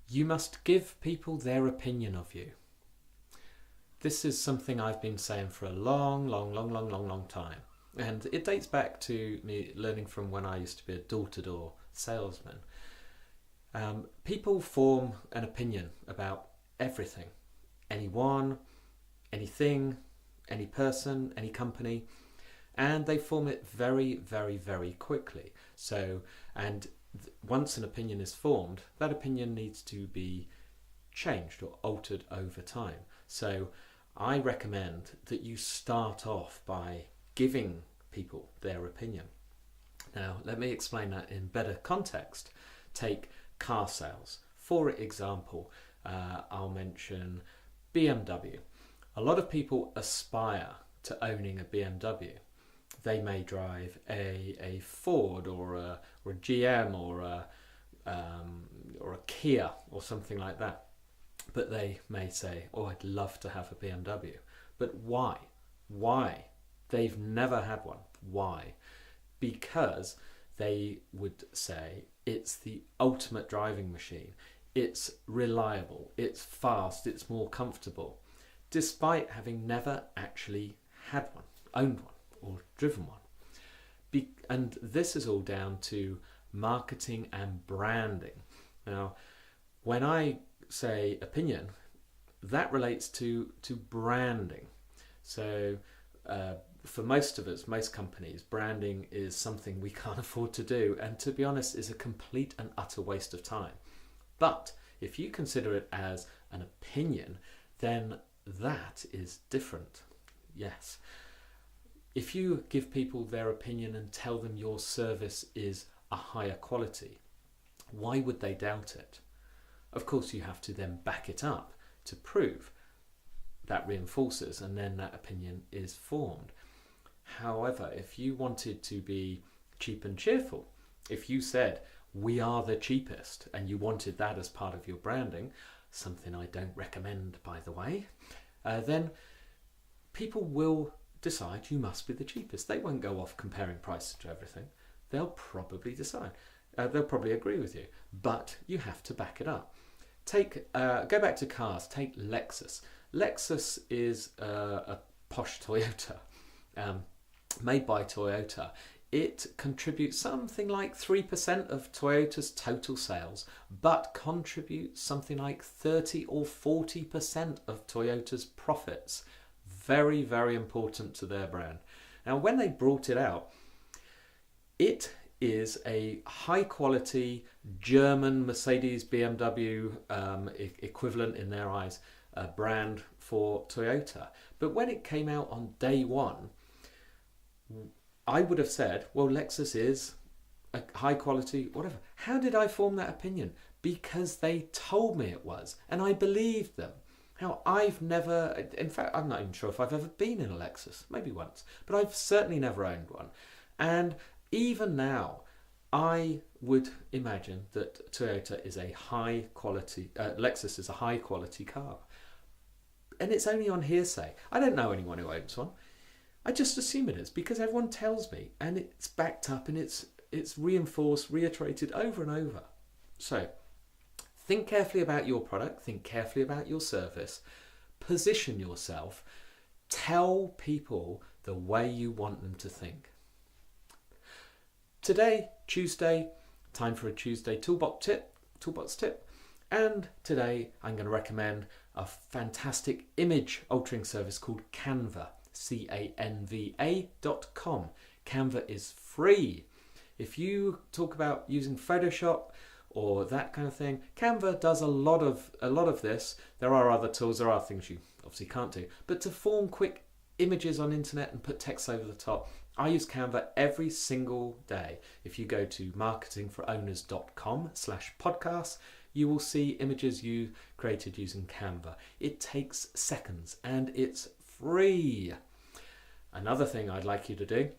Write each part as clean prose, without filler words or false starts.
You must give people their opinion of you. This is something I've been saying for a long time. And it dates back to me learning from when I used to be a door-to-door salesman. People form an opinion about everything. Anyone, anything, any person, any company, and they form it very quickly. Once an opinion is formed, that opinion needs to be changed or altered over time. So I recommend that you start off by giving people their opinion. Now, let me explain that in better context. Take car sales. For example, I'll mention BMW. A lot of people aspire to owning a BMW. They may drive a Ford or a GM or a Kia or something like that. But they may say, oh, I'd love to have a BMW. But why? Why? They've never had one. Why? Because they would say it's the ultimate driving machine. It's reliable, it's fast, it's more comfortable, despite having never actually had one, owned one, or driven one. And this is all down to marketing and branding. Now, when I say opinion, that relates to branding. So for most of us, most companies, branding is something we can't afford to do, and to be honest is a complete and utter waste of time. But if you consider it as an opinion, then that is different. Yes. If you give people their opinion and tell them your service is a higher quality, why would they doubt it? Of course, you have to then back it up to prove. That reinforces, and then that opinion is formed. However, if you wanted to be cheap and cheerful, if you said, we are the cheapest, and you wanted that as part of your branding, something I don't recommend, by the way, then people will decide you must be the cheapest. They won't go off comparing prices to everything. They'll probably decide. They'll probably agree with you, but you have to back it up. Go back to cars. Take Lexus. Lexus is a posh Toyota, made by Toyota. It contributes something like 3% of Toyota's total sales, but contributes something like 30 or 40% of Toyota's profits. Very important to their brand. Now, when they brought it out, it is a high quality German Mercedes BMW equivalent in their eyes brand for Toyota. But when it came out on day one, I would have said, well, Lexus is a high quality, whatever. How did I form that opinion? Because they told me it was, and I believed them. Now, I've never, in fact, I'm not even sure if I've ever been in a Lexus, maybe once, but I've certainly never owned one. And even now, I would imagine that Toyota is a high quality, Lexus is a high quality car. And it's only on hearsay. I don't know anyone who owns one. I just assume it is because everyone tells me, and it's backed up and it's reinforced, reiterated over and over. So think carefully about your product, think carefully about your service, position yourself, tell people the way you want them to think. Today, Tuesday, time for a Tuesday toolbox tip. And today I'm going to recommend a fantastic image altering service called Canva. Canva.com. Canva is free. If you talk about using Photoshop or that kind of thing, Canva does a lot of this. There are other tools, there are things you obviously can't do, but to form quick images on internet and put text over the top, I use Canva every single day. If you go to marketingforowners.com/podcast, you will see images you created using Canva. It takes seconds and it's free. Another thing I'd like you to do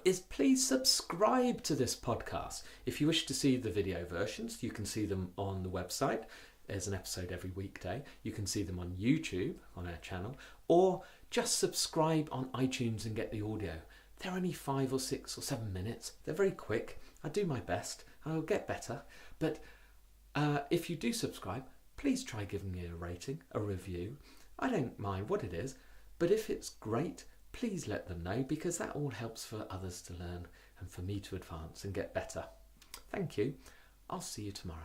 is please subscribe to this podcast. If you wish to see the video versions, you can see them on the website. There's an episode every weekday. You can see them on YouTube, on our channel, or just subscribe on iTunes and get the audio. They're only 5 or 6 or 7 minutes. They're very quick. I do my best. I'll get better. But If you do subscribe, please try giving me a rating, a review. I don't mind what it is, but if it's great, please let them know, because that all helps for others to learn and for me to advance and get better. Thank you. I'll see you tomorrow.